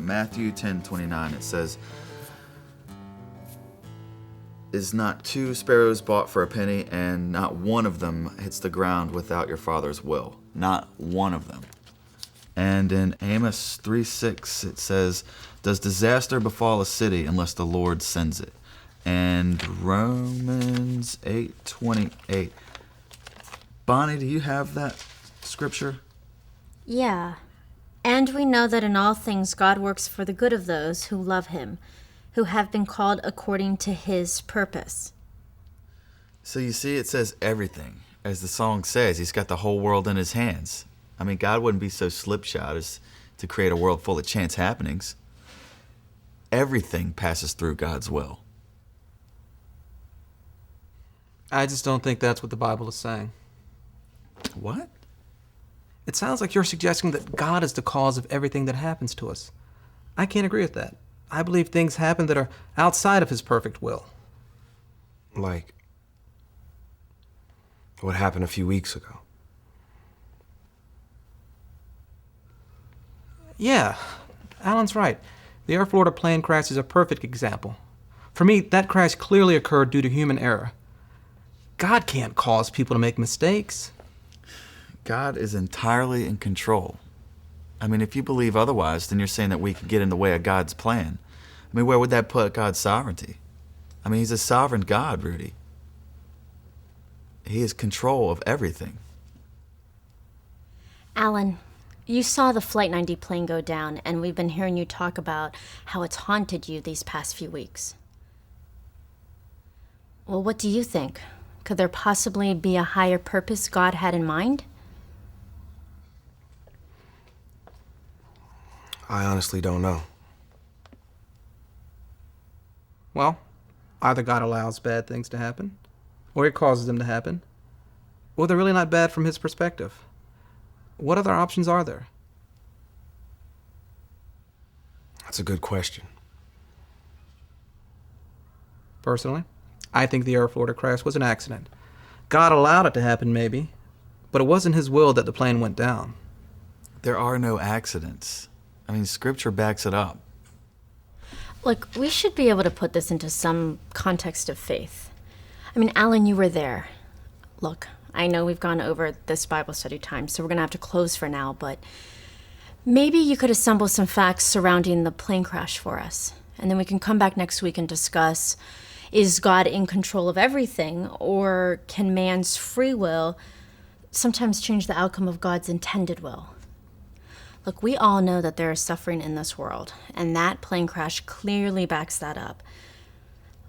Matthew 10:29. It says, "Is not 2 sparrows bought for a penny, and not one of them hits the ground without your Father's will." Not one of them. And in Amos 3:6, it says, "Does disaster befall a city unless the Lord sends it?" And Romans 8:28. Bonnie, do you have that scripture? Yeah. And we know that in all things God works for the good of those who love him, who have been called according to his purpose. So you see, it says everything. As the song says, he's got the whole world in his hands. I mean, God wouldn't be so slipshod as to create a world full of chance happenings. Everything passes through God's will. I just don't think that's what the Bible is saying. What? It sounds like you're suggesting that God is the cause of everything that happens to us. I can't agree with that. I believe things happen that are outside of his perfect will. Like what happened a few weeks ago. Yeah, Alan's right. The Air Florida plane crash is a perfect example. For me, that crash clearly occurred due to human error. God can't cause people to make mistakes. God is entirely in control. I mean, if you believe otherwise, then you're saying that we could get in the way of God's plan. I mean, where would that put God's sovereignty? I mean, he's a sovereign God, Rudy. He has control of everything. Alan, you saw the Flight 90 plane go down, and we've been hearing you talk about how it's haunted you these past few weeks. Well, what do you think? Could there possibly be a higher purpose God had in mind? I honestly don't know. Well, either God allows bad things to happen, or he causes them to happen, or they're really not bad from his perspective. What other options are there? That's a good question. Personally, I think the Air Florida crash was an accident. God allowed it to happen, maybe, but it wasn't his will that the plane went down. There are no accidents. I mean, Scripture backs it up. Look, we should be able to put this into some context of faith. I mean, Alan, you were there. Look, I know we've gone over this Bible study time, so we're going to have to close for now, but maybe you could assemble some facts surrounding the plane crash for us, and then we can come back next week and discuss, is God in control of everything, or can man's free will sometimes change the outcome of God's intended will? Look, we all know that there is suffering in this world, and that plane crash clearly backs that up.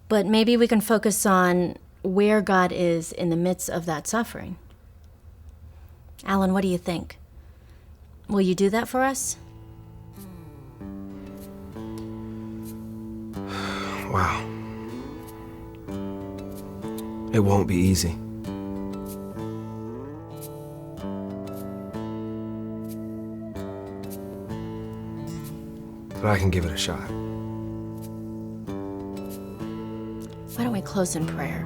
But maybe we can focus on where God is in the midst of that suffering. Alan, what do you think? Will you do that for us? Wow. It won't be easy. But I can give it a shot. Why don't we close in prayer?